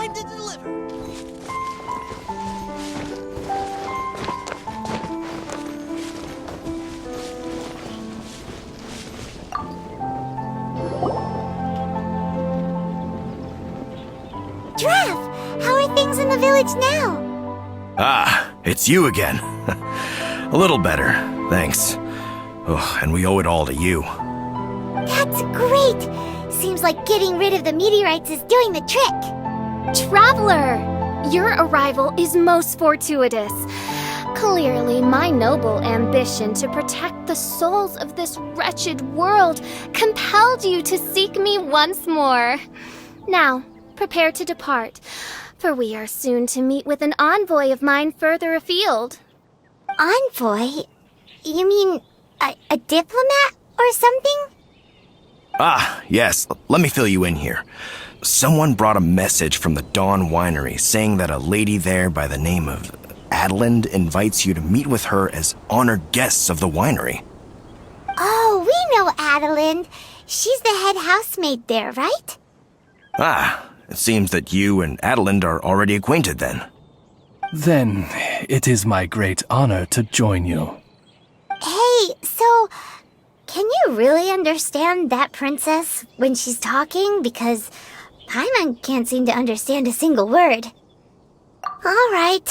time to deliver. Giraffe, how are things in the village now? Ah, it's you again. A little better, thanks. Oh, and we owe it all to you. That's great! Seems like getting rid of the meteorites is doing the trick. Traveler! Your arrival is most fortuitous. Clearly, my noble ambition to protect the souls of this wretched world compelled you to seek me once more. Now, prepare to depart, for we are soon to meet with an envoy of mine further afield. Envoy? You mean a diplomat or something? Ah, yes, let me fill you in here. Someone brought a message from the Dawn Winery saying that a lady there by the name of Adelind invites you to meet with her as honored guests of the winery. Oh, we know Adelind. She's the head housemaid there, right? Ah, it seems that you and Adelind are already acquainted then. Then it is my great honor to join you. Hey, so can you really understand that princess when she's talking? Because Paimon can't seem to understand a single word. All right.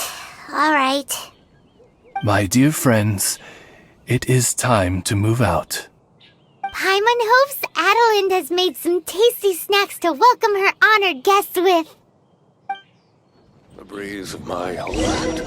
My dear friends, it is time to move out. Paimon hopes Adelind has made some tasty snacks to welcome her honored guests with. The breeze of my homeland.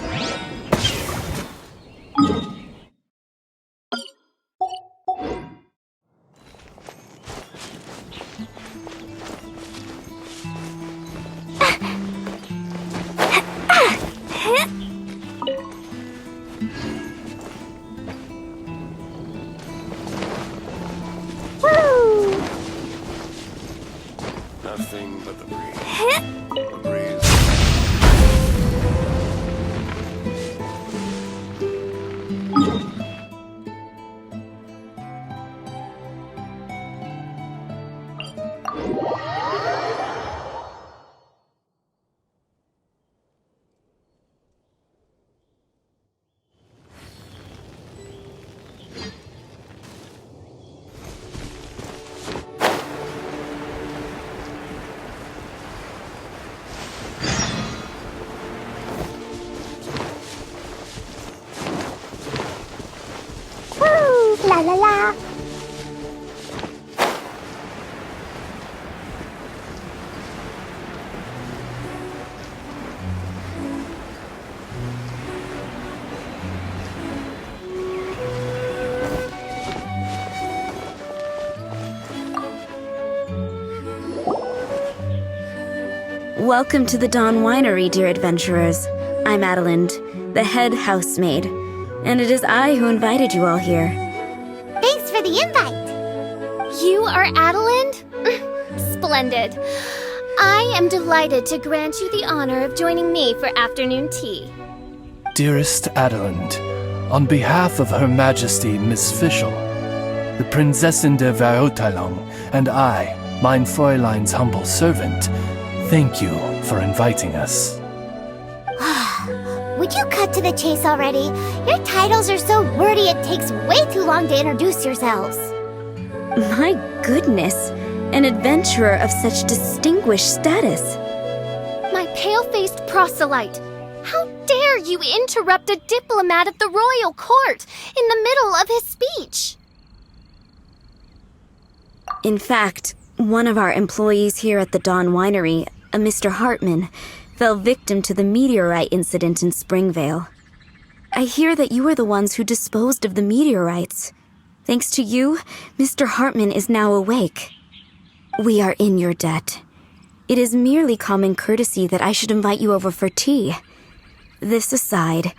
Nothing but the breeze. The breeze. La la la. Welcome to the Dawn Winery, dear adventurers. I'm Adelind, the head housemaid, and it is I who invited you all here. Thanks for the invite. You are Adelind? Splendid. I am delighted to grant you the honor of joining me for afternoon tea. Dearest Adelind, on behalf of Her Majesty Miss Fischl, the Prinzessin der Verurteilung, and I, mein Fräulein's humble servant, thank you for inviting us. Would you cut to the chase already? Your titles are so wordy it takes way too long to introduce yourselves. My goodness, an adventurer of such distinguished status. My pale-faced proselyte. How dare you interrupt a diplomat at the royal court in the middle of his speech? In fact, one of our employees here at the Dawn Winery, a Mr. Hartman, fell victim to the meteorite incident in Springvale. I hear that you were the ones who disposed of the meteorites. Thanks to you, Mr. Hartman is now awake. We are in your debt. It is merely common courtesy that I should invite you over for tea. This aside,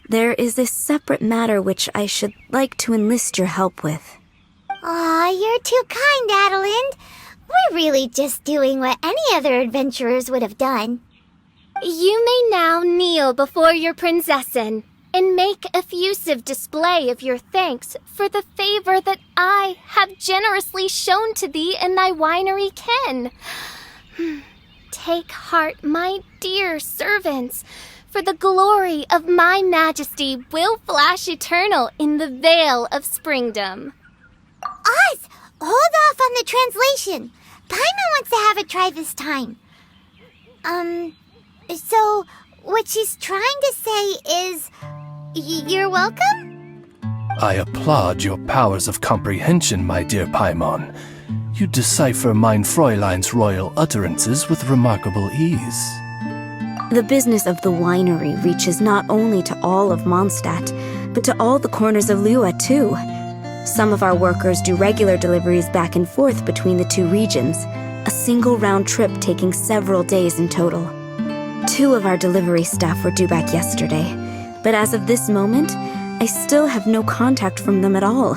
there is a separate matter which I should like to enlist your help with. Aw, you're too kind, Adelind. We're really just doing what any other adventurers would have done. You may now kneel before your Prinzessin and make effusive display of your thanks for the favor that I have generously shown to thee and thy winery kin. Take heart, my dear servants, for the glory of my majesty will flash eternal in the Vale of Springdom. Oz, hold off on the translation. Paimon wants to have a try this time. So what she's trying to say is, you're welcome? I applaud your powers of comprehension, my dear Paimon. You decipher mein Fräulein's royal utterances with remarkable ease. The business of the winery reaches not only to all of Mondstadt, but to all the corners of Lua, too. Some of our workers do regular deliveries back and forth between the two regions, a single round trip taking several days in total. 2 of our delivery staff were due back yesterday, but as of this moment, I still have no contact from them at all.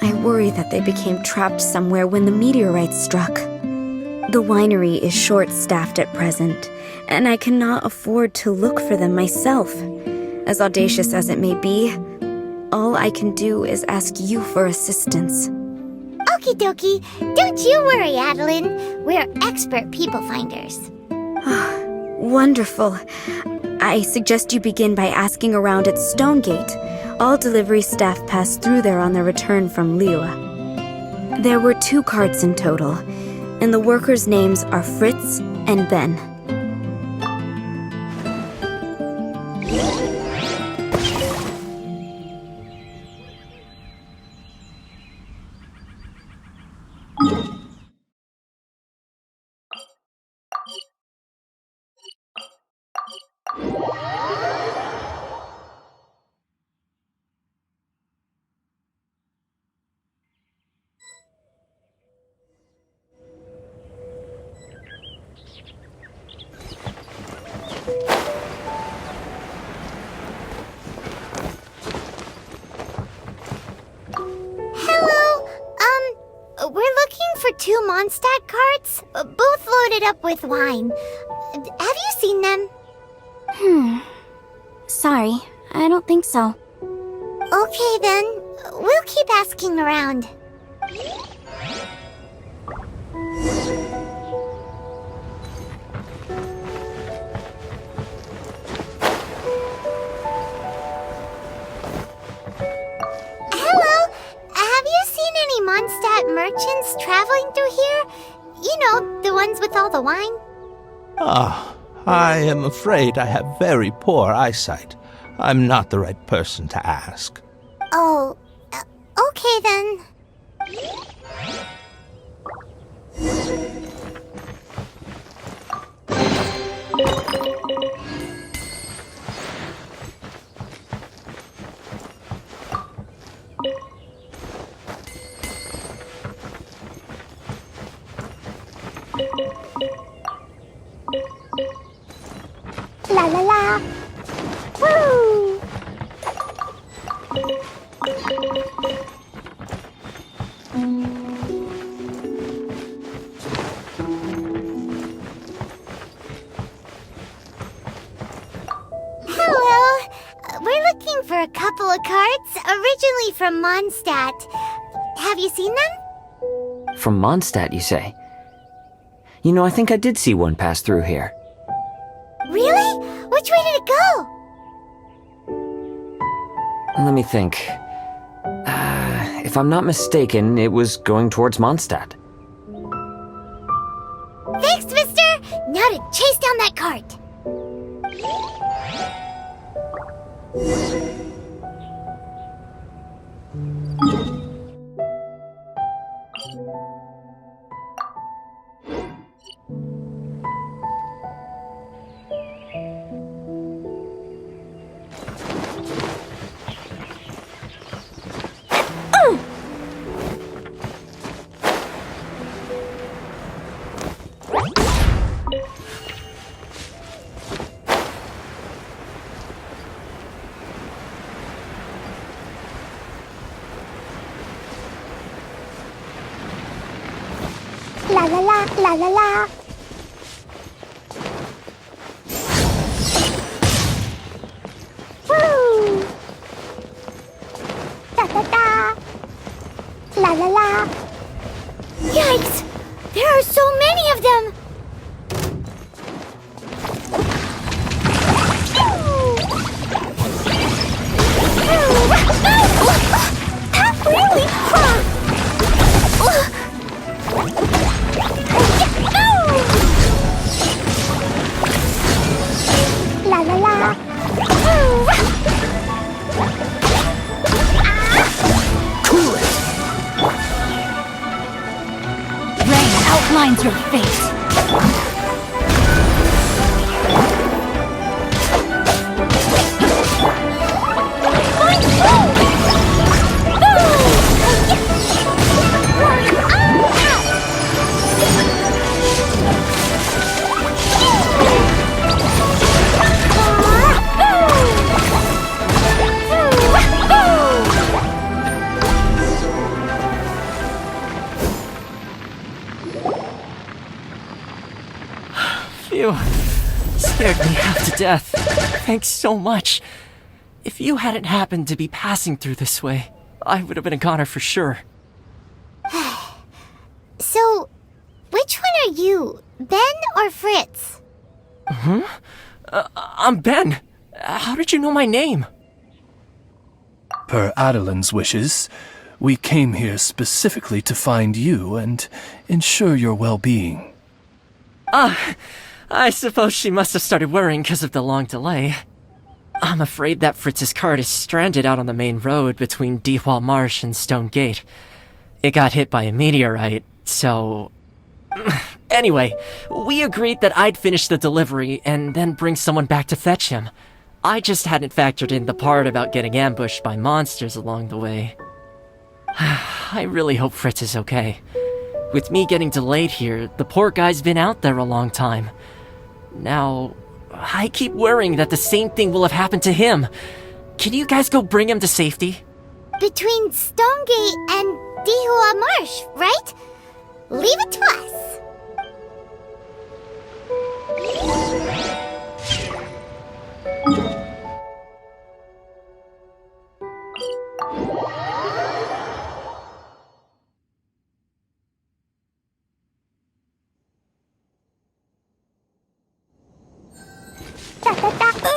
I worry that they became trapped somewhere when the meteorite struck. The winery is short-staffed at present, and I cannot afford to look for them myself. As audacious as it may be, all I can do is ask you for assistance. Okie dokie. Don't you worry, Adeline. We're expert people finders. Wonderful. I suggest you begin by asking around at Stonegate. All delivery staff pass through there on their return from Lua. There were 2 carts in total, and the workers' names are Fritz and Ben. We're looking for 2 Mondstadt carts, both loaded up with wine. Have you seen them? Sorry, I don't think so. Okay then, we'll keep asking around. Hello, have you seen any Mondstadt merchants traveling through here? You know, the ones with all the wine? I am afraid I have very poor eyesight. I'm not the right person to ask. Oh, okay then. La la la. Woo! Hello. We're looking for a couple of carts, originally from Mondstadt. Have you seen them? From Mondstadt, you say? You know, I think I did see one pass through here. Really? Which way did it go? Let me think. If I'm not mistaken, it was going towards Mondstadt. Thanks, mister! Now to chase down that cart! La la la, la la la. Woo! Da da da. La la la. Yikes! There are so many of them! That really hurt! La la la! Cool it! Rain outlines your fate. Phew. Scared me half to death. Thanks so much. If you hadn't happened to be passing through this way, I would have been a goner for sure. So, which one are you? Ben or Fritz? I'm Ben. How did you know my name? Per Adeline's wishes, we came here specifically to find you and ensure your well-being. I suppose she must have started worrying because of the long delay. I'm afraid that Fritz's cart is stranded out on the main road between Dihua Marsh and Stone Gate. It got hit by a meteorite, so... Anyway, we agreed that I'd finish the delivery and then bring someone back to fetch him. I just hadn't factored in the part about getting ambushed by monsters along the way. I really hope Fritz is okay. With me getting delayed here, the poor guy's been out there a long time. Now, I keep worrying that the same thing will have happened to him. Can you guys go bring him to safety? Between Stonegate and Dihua Marsh, right? Leave it to us. Da, da, da.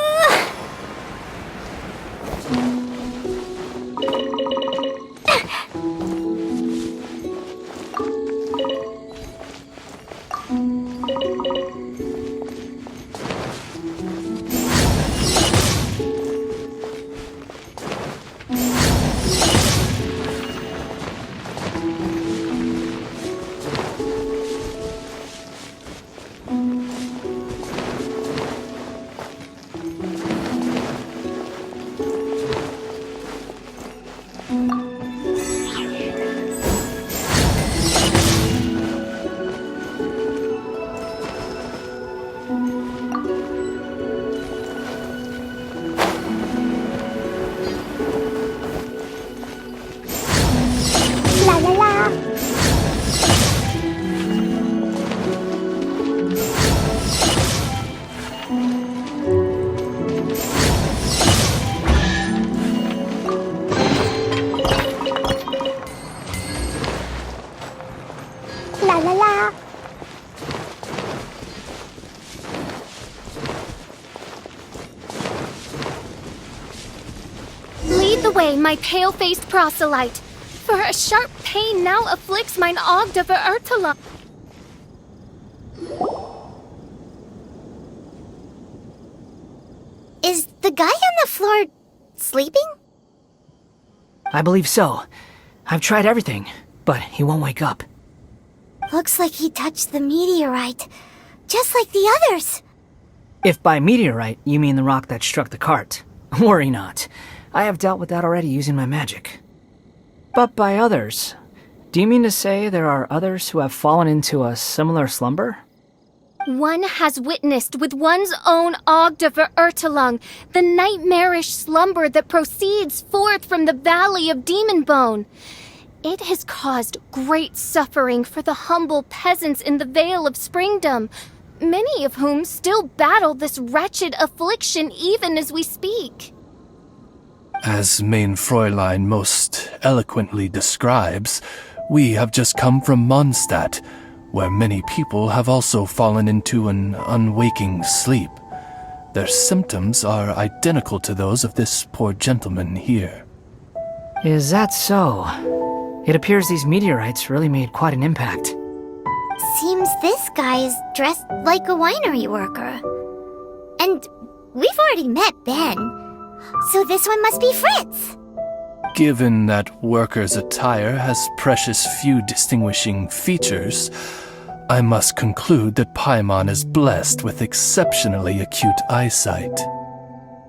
La la la. La la la. Lead the way, my pale-faced proselyte, for a sharp pain now afflicts mine Ogd of Ertala. Is the guy on the floor sleeping? I believe so. I've tried everything, but he won't wake up. Looks like he touched the meteorite, just like the others. If by meteorite you mean the rock that struck the cart, worry not. I have dealt with that already using my magic. But by others, do you mean to say there are others who have fallen into a similar slumber? One has witnessed with one's own Ogd of Ertalung the nightmarish slumber that proceeds forth from the valley of Demonbone. It has caused great suffering for the humble peasants in the Vale of Springdom, many of whom still battle this wretched affliction even as we speak. As Main Fräulein most eloquently describes, we have just come from Mondstadt, where many people have also fallen into an unwaking sleep. Their symptoms are identical to those of this poor gentleman here. Is that so? It appears these meteorites really made quite an impact. Seems this guy is dressed like a winery worker. And we've already met Ben. So this one must be Fritz. Given that worker's attire has precious few distinguishing features, I must conclude that Paimon is blessed with exceptionally acute eyesight.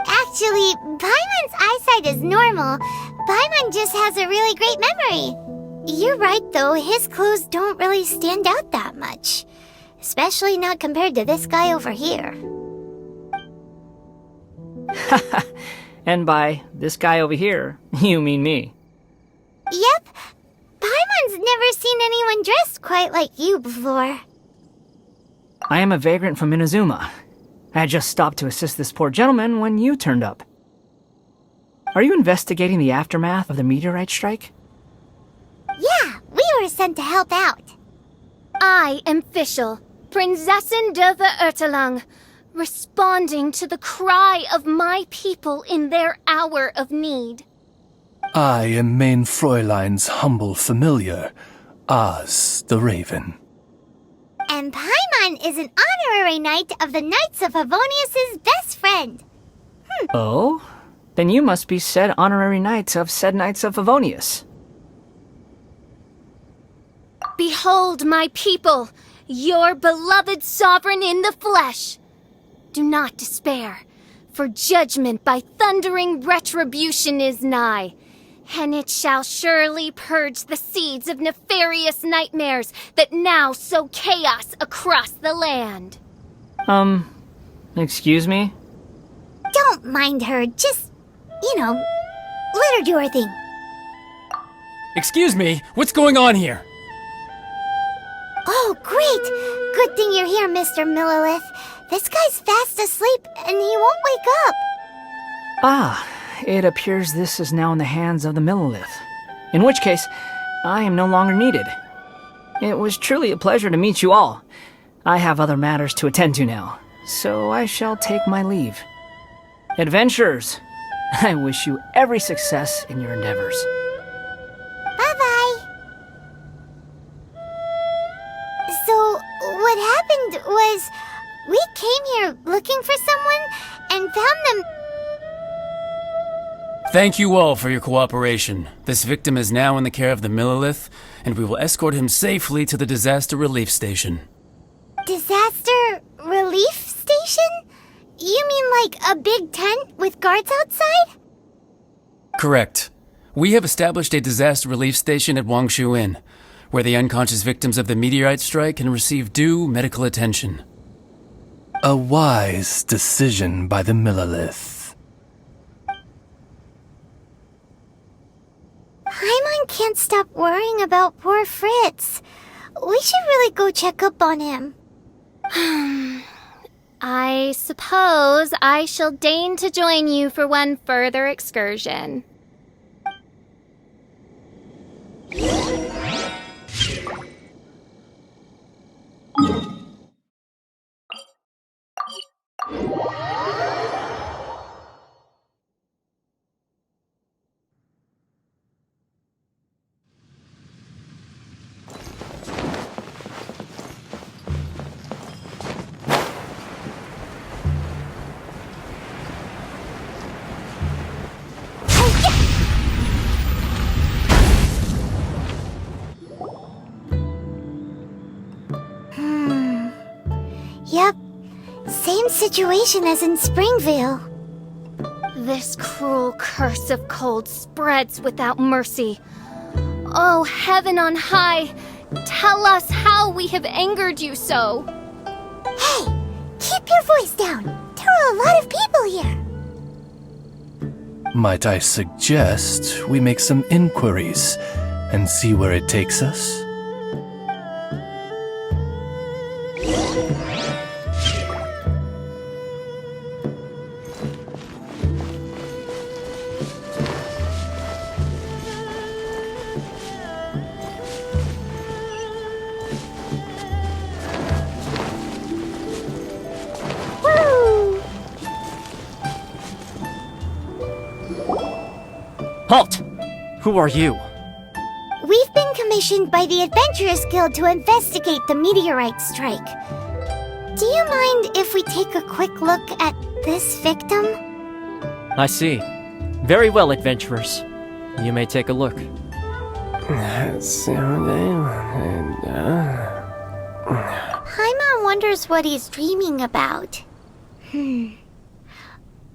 Actually, Paimon's eyesight is normal. Paimon just has a really great memory. You're right, though. His clothes don't really stand out that much. Especially not compared to this guy over here. And by this guy over here, you mean me. Yep. Paimon's never seen anyone dressed quite like you before. I am a vagrant from Inazuma. I had just stopped to assist this poor gentleman when you turned up. Are you investigating the aftermath of the meteorite strike? Yeah, we were sent to help out. I am Fischl, Prinzessin der Verurteilung, responding to the cry of my people in their hour of need. I am Main Fräulein's humble familiar, Oz the Raven. And Paimon is an honorary knight of the Knights of Favonius' best friend. Oh? Then you must be said honorary knight of said Knights of Favonius. Behold my people, your beloved sovereign in the flesh. Do not despair, for judgment by thundering retribution is nigh, and it shall surely purge the seeds of nefarious nightmares that now sow chaos across the land. Excuse me? Don't mind her, just, let her do her thing. Excuse me, what's going on here? Oh, great! Good thing you're here, Mr. Millilith. This guy's fast asleep, and he won't wake up. Ah, it appears this is now in the hands of the Millilith. In which case, I am no longer needed. It was truly a pleasure to meet you all. I have other matters to attend to now, so I shall take my leave. Adventurers, I wish you every success in your endeavors. Bye-bye. So, what happened was, we came here looking for someone and found them. Thank you all for your cooperation. This victim is now in the care of the Millilith, and we will escort him safely to the disaster relief station. Disaster relief station? You mean like a big tent with guards outside? Correct. We have established a disaster relief station at Wangshu Inn, where the unconscious victims of the meteorite strike can receive due medical attention. A wise decision by the Millilith. Paimon can't stop worrying about poor Fritz. We should really go check up on him. I suppose I shall deign to join you for one further excursion. Yep, same situation as in Springvale. This cruel curse of cold spreads without mercy. Oh, heaven on high, tell us how we have angered you so. Hey, keep your voice down. There are a lot of people here. Might I suggest we make some inquiries and see where it takes us? Halt! Who are you? We've been commissioned by the Adventurers Guild to investigate the meteorite strike. Do you mind if we take a quick look at this victim? I see. Very well, adventurers. You may take a look. Paimon wonders what he's dreaming about.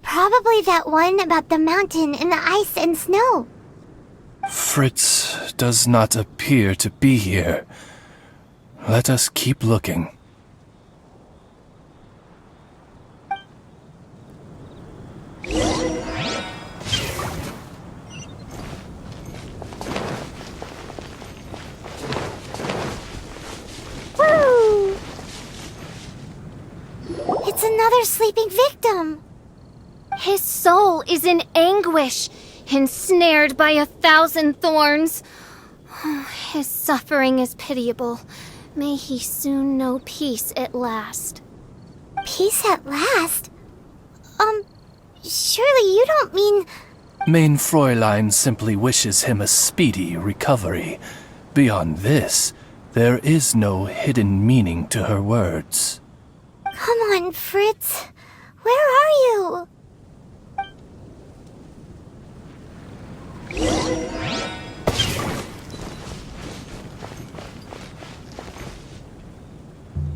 Probably that one about the mountain and the ice and snow. Fritz does not appear to be here. Let us keep looking. Woo! It's another sleeping victim. His soul is in anguish, ensnared by 1,000 thorns. His suffering is pitiable. May he soon know peace at last. Peace at last? Surely you don't mean... Mein Fräulein simply wishes him a speedy recovery. Beyond this, there is no hidden meaning to her words. Come on, Fritz. Where are you?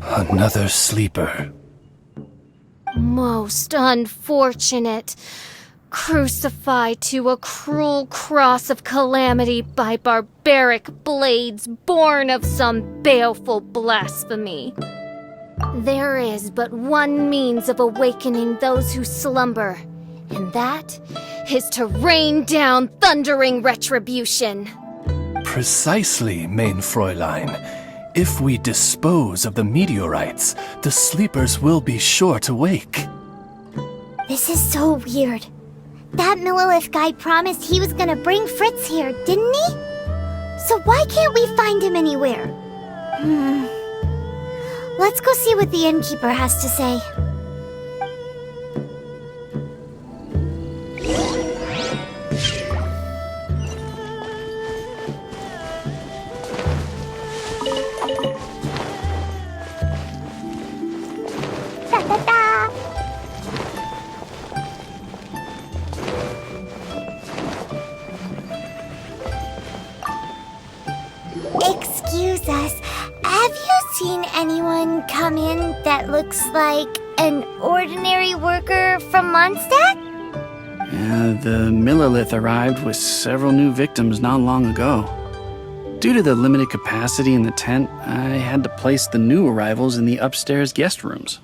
Another sleeper. Most unfortunate. Crucified to a cruel cross of calamity by barbaric blades born of some baleful blasphemy. There is but one means of awakening those who slumber, and that is to rain down thundering retribution. Precisely, Mein Fräulein. If we dispose of the meteorites, the sleepers will be sure to wake. This is so weird. That Millilith guy promised he was gonna bring Fritz here, didn't he? So why can't we find him anywhere? Let's go see what the innkeeper has to say. Excuse us, have you seen anyone come in that looks like an ordinary worker from Mondstadt? The Millilith arrived with several new victims not long ago. Due to the limited capacity in the tent, I had to place the new arrivals in the upstairs guest rooms.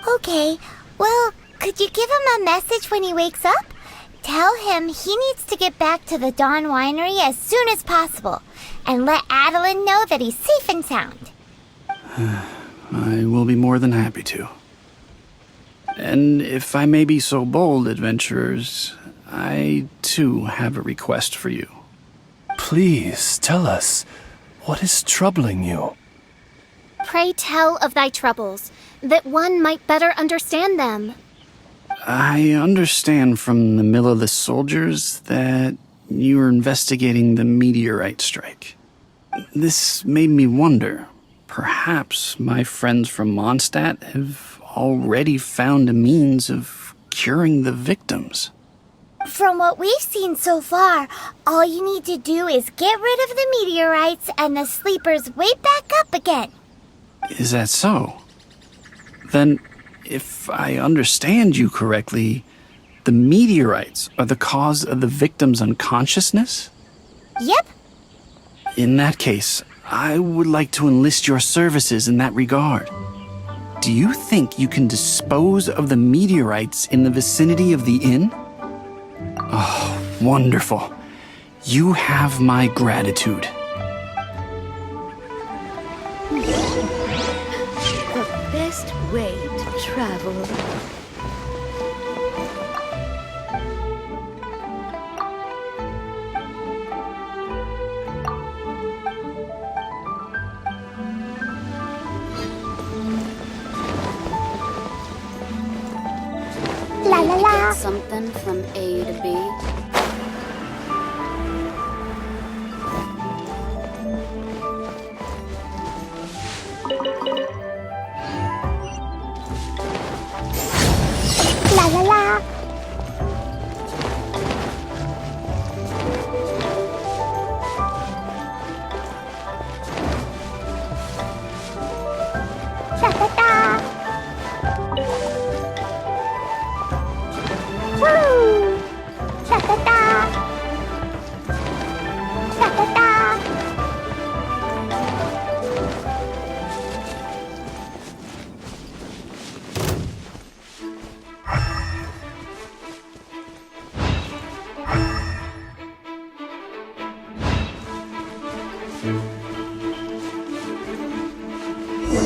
Okay, well, could you give him a message when he wakes up? Tell him he needs to get back to the Dawn Winery as soon as possible, and let Adeline know that he's safe and sound. I will be more than happy to. And if I may be so bold, adventurers, I too have a request for you. Please tell us, what is troubling you? Pray tell of thy troubles, that one might better understand them. I understand from the Millilith soldiers that you are investigating the meteorite strike. This made me wonder, perhaps my friends from Mondstadt have already found a means of curing the victims. From what we've seen so far, all you need to do is get rid of the meteorites and the sleepers wake back up again. Is that so? Then, if I understand you correctly, the meteorites are the cause of the victim's unconsciousness? Yep. In that case, I would like to enlist your services in that regard. Do you think you can dispose of the meteorites in the vicinity of the inn? Oh, wonderful. You have my gratitude. The best way to travel. La la la. Get something from A to B.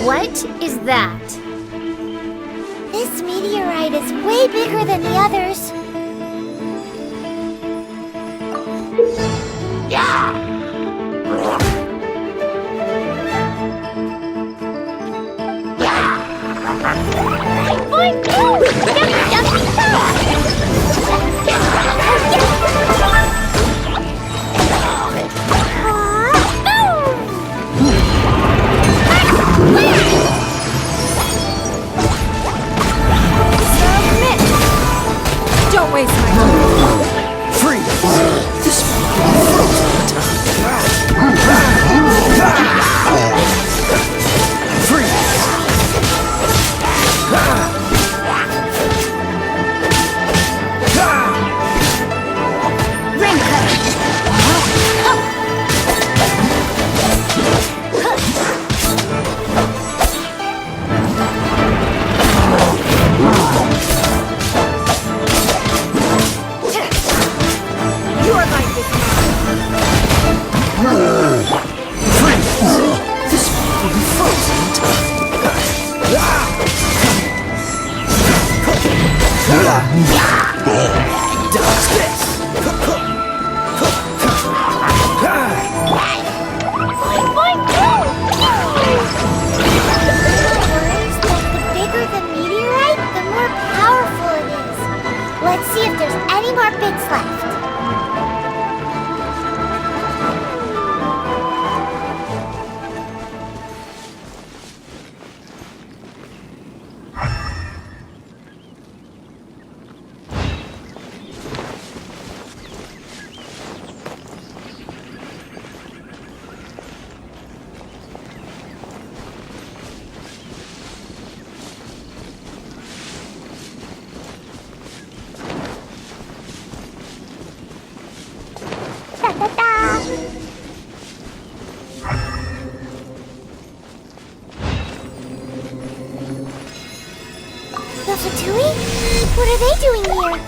What is that? This meteorite is way bigger than the others. Don't waste my time. Freeze! This The Fatui? What are they doing here?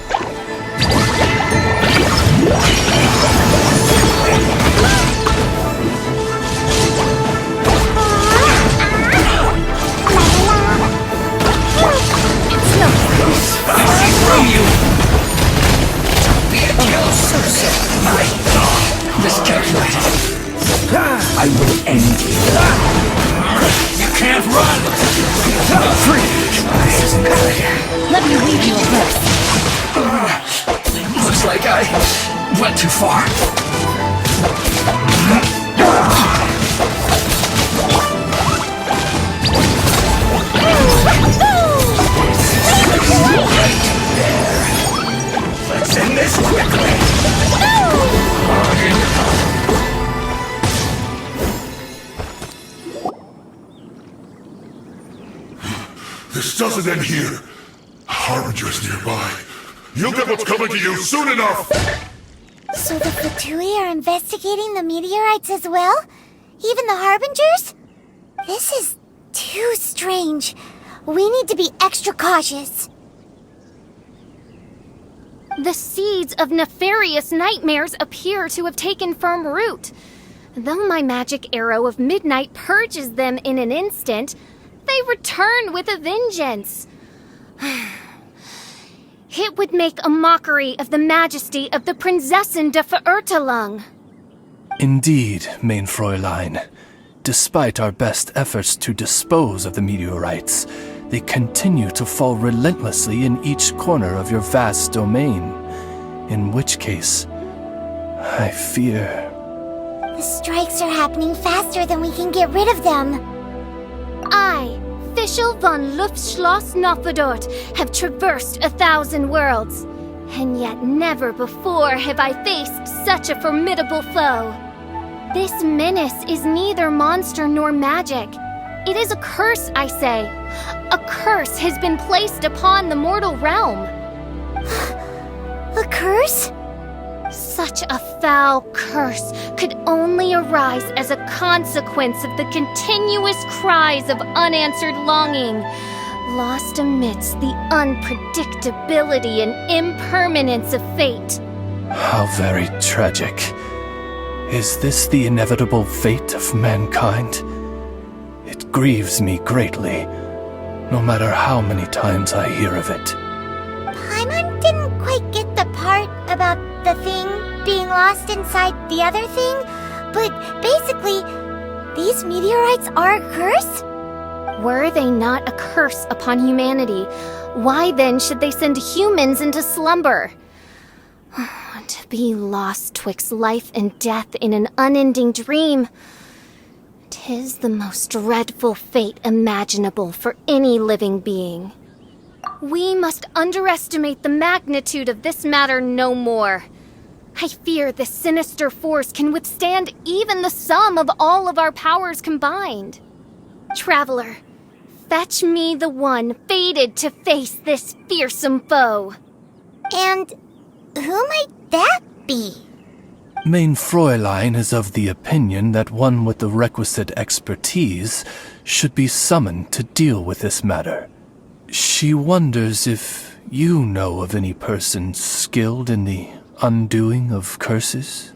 I will end you. You can't run! Free! This isn't good. Let me leave you a verse. Looks like I went too far. There. Let's end this quickly. This doesn't end here. Harbinger's nearby. You'll get what's coming to you soon enough! So the Fatui are investigating the meteorites as well? Even the Harbingers? This is too strange. We need to be extra cautious. The seeds of nefarious nightmares appear to have taken firm root. Though my magic arrow of midnight purges them in an instant, they return with a vengeance. It would make a mockery of the majesty of the Prinzessin de Verurtelung. Indeed, main Fräulein. Despite our best efforts to dispose of the meteorites, they continue to fall relentlessly in each corner of your vast domain. In which case, I fear... The strikes are happening faster than we can get rid of them. I, Fischl von Luftschloss Nofedort, have traversed 1,000 worlds, and yet never before have I faced such a formidable foe. This menace is neither monster nor magic. It is a curse, I say. A curse has been placed upon the mortal realm. A curse? Such a foul curse could only arise as a consequence of the continuous cries of unanswered longing, lost amidst the unpredictability and impermanence of fate. How very tragic. Is this the inevitable fate of mankind? It grieves me greatly, no matter how many times I hear of it. Paimon didn't quite get the part about the thing being lost inside the other thing, but basically, these meteorites are a curse? Were they not a curse upon humanity, why then should they send humans into slumber? To be lost twixt life and death in an unending dream. 'Tis the most dreadful fate imaginable for any living being. We must underestimate the magnitude of this matter no more. I fear this sinister force can withstand even the sum of all of our powers combined. Traveler, fetch me the one fated to face this fearsome foe. And who might that be? Mein Fräulein is of the opinion that one with the requisite expertise should be summoned to deal with this matter. She wonders if you know of any person skilled in the undoing of curses?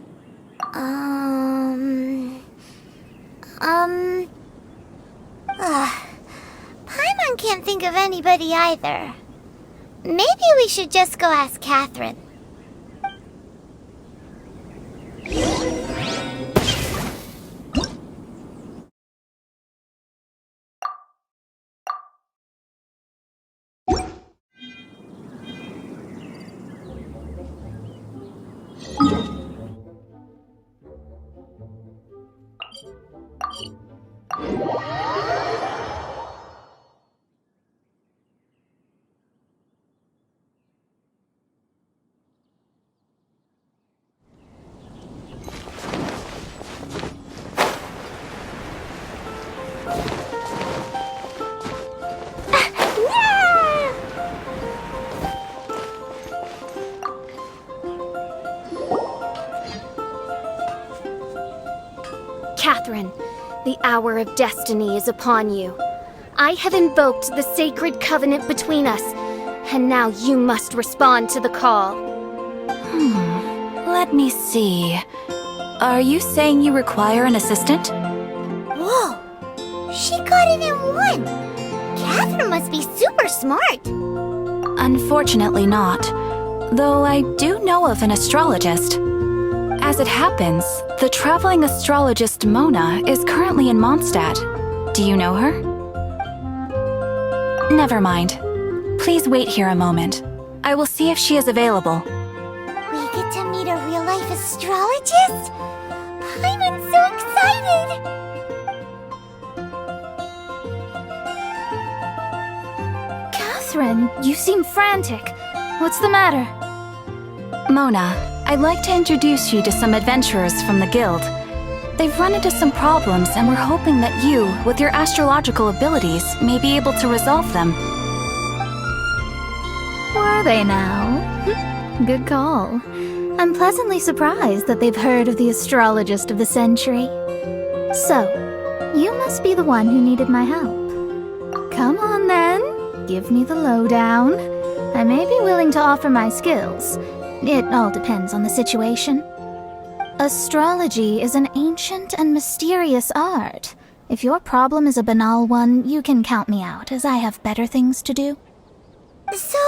Paimon can't think of anybody either. Maybe we should just go ask Catherine. Catherine, the hour of destiny is upon you. I have invoked the sacred covenant between us, and now you must respond to the call. Let me see. Are you saying you require an assistant? Whoa! She got it in one! Catherine must be super smart! Unfortunately not, though I do know of an astrologist. As it happens, the traveling astrologist Mona is currently in Mondstadt. Do you know her? Never mind. Please wait here a moment. I will see if she is available. We get to meet a real-life astrologist? I'm so excited! Catherine, you seem frantic. What's the matter? Mona, I'd like to introduce you to some adventurers from the guild. They've run into some problems and we're hoping that you, with your astrological abilities, may be able to resolve them. Were they now? Good call. I'm pleasantly surprised that they've heard of the astrologist of the century. So, you must be the one who needed my help. Come on then, give me the lowdown. I may be willing to offer my skills. It all depends on the situation. Astrology is an ancient and mysterious art. If your problem is a banal one, you can count me out, as I have better things to do. So,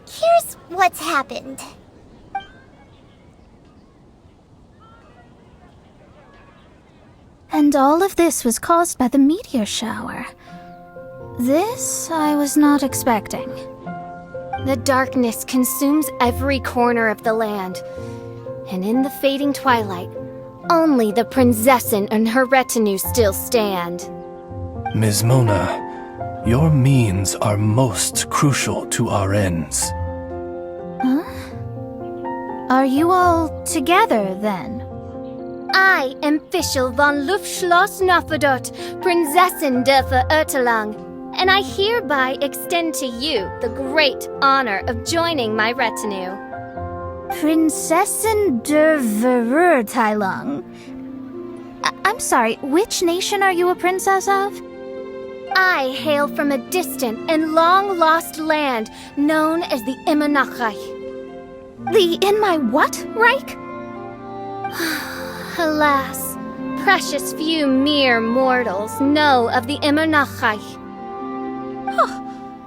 here's what's happened. And all of this was caused by the meteor shower. This I was not expecting. The darkness consumes every corner of the land, and in the fading twilight, only the Prinzessin and her retinue still stand. Ms. Mona, your means are most crucial to our ends. Huh? Are you all together, then? I am Fischl von Luftschloss Nafadot, Prinzessin der Verurteilung, and I hereby extend to you the great honor of joining my retinue. Prinzessin der Verurteilung. I'm sorry, which nation are you a princess of? I hail from a distant and long-lost land known as the Immernachtreich. The in my what, Reich? Alas, precious few mere mortals know of the Imernachai.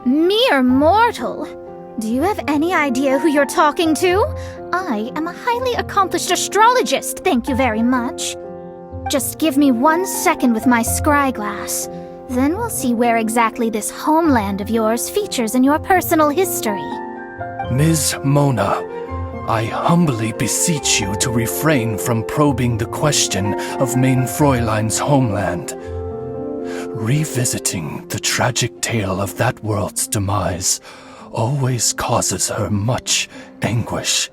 Mere mortal? Do you have any idea who you're talking to? I am a highly accomplished astrologist, thank you very much. Just give me 1 second with my scry glass. Then we'll see where exactly this homeland of yours features in your personal history. Ms. Mona, I humbly beseech you to refrain from probing the question of Main Fräulein's homeland. Revisiting the tragic tale of that world's demise always causes her much anguish.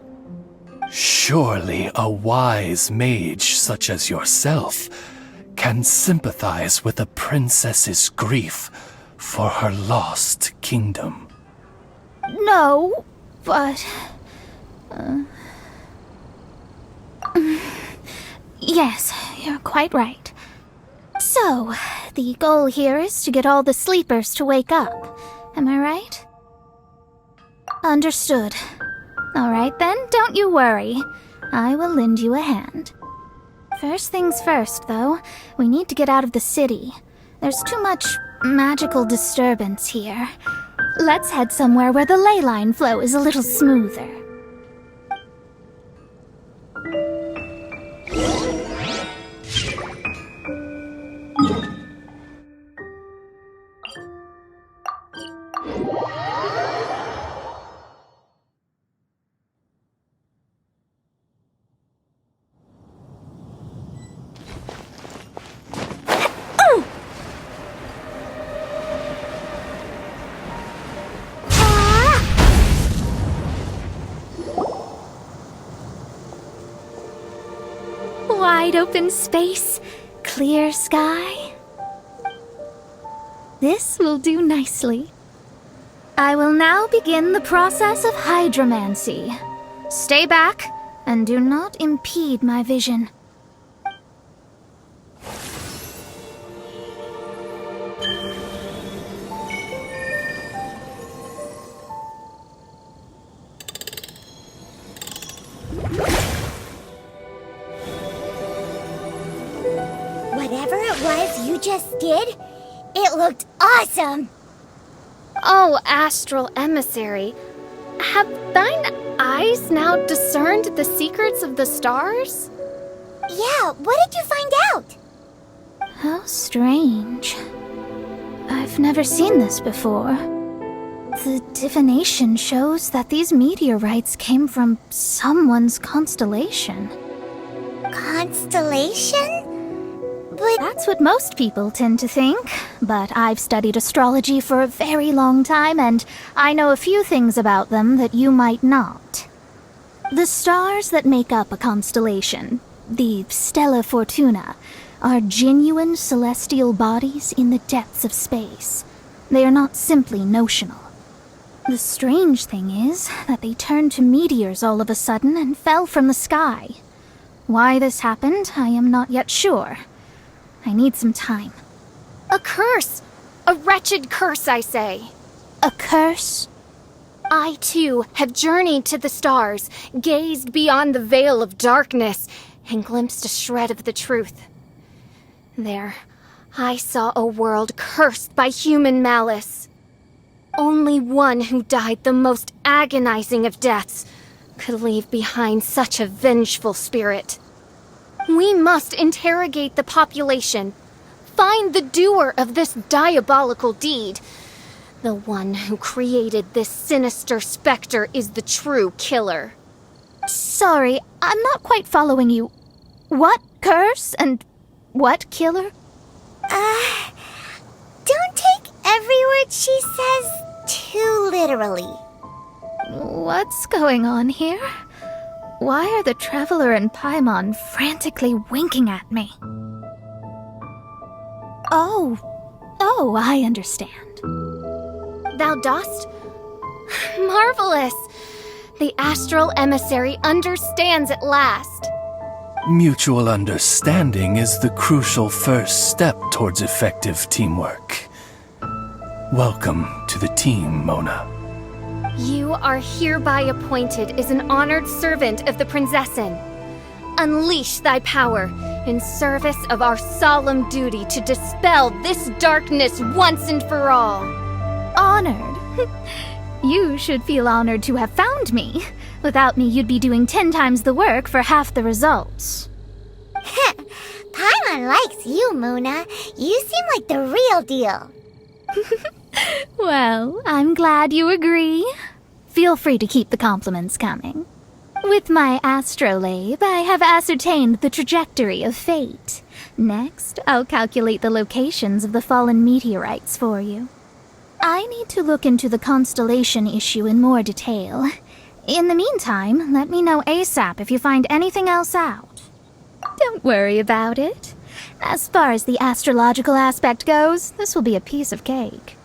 Surely a wise mage such as yourself can sympathize with a princess's grief for her lost kingdom. No, but... Yes, you're quite right. So, the goal here is to get all the sleepers to wake up. Am I right? Understood. Alright then, don't you worry. I will lend you a hand. First things first, though, we need to get out of the city. There's too much magical disturbance here. Let's head somewhere where the ley line flow is a little smoother. Wide open space, clear sky. This will do nicely. I will now begin the process of hydromancy. Stay back and do not impede my vision. Whatever it was you just did, it looked awesome! Oh, astral emissary, have thine eyes now discerned the secrets of the stars? Yeah, what did you find out? How strange. I've never seen this before. The divination shows that these meteorites came from someone's constellation. Constellation? But that's what most people tend to think. But I've studied astrology for a very long time, and I know a few things about them that you might not. The stars that make up a constellation, the Stella Fortuna, are genuine celestial bodies in the depths of space. They are not simply notional. The strange thing is that they turned to meteors all of a sudden and fell from the sky. Why this happened, I am not yet sure. I need some time. A curse! A wretched curse, I say. A curse? I, too, have journeyed to the stars, gazed beyond the veil of darkness, and glimpsed a shred of the truth. There, I saw a world cursed by human malice. Only one who died the most agonizing of deaths could leave behind such a vengeful spirit. We must interrogate the population, find the doer of this diabolical deed. The one who created this sinister specter is the true killer. Sorry, I'm not quite following you. What curse and what killer? Don't take every word she says too literally. What's going on here? Why are the Traveler and Paimon frantically winking at me? Oh, I understand. Thou dost? Marvelous! The astral emissary understands at last. Mutual understanding is the crucial first step towards effective teamwork. Welcome to the team, Mona. You are hereby appointed as an honored servant of the Prinzessin. Unleash thy power in service of our solemn duty to dispel this darkness once and for all. Honored? You should feel honored to have found me. Without me, you'd be doing 10 times the work for half the results. Paimon likes you, Muna. You seem like the real deal. Well, I'm glad you agree. Feel free to keep the compliments coming. With my astrolabe, I have ascertained the trajectory of fate. Next, I'll calculate the locations of the fallen meteorites for you. I need to look into the constellation issue in more detail. In the meantime, let me know ASAP if you find anything else out. Don't worry about it. As far as the astrological aspect goes, this will be a piece of cake.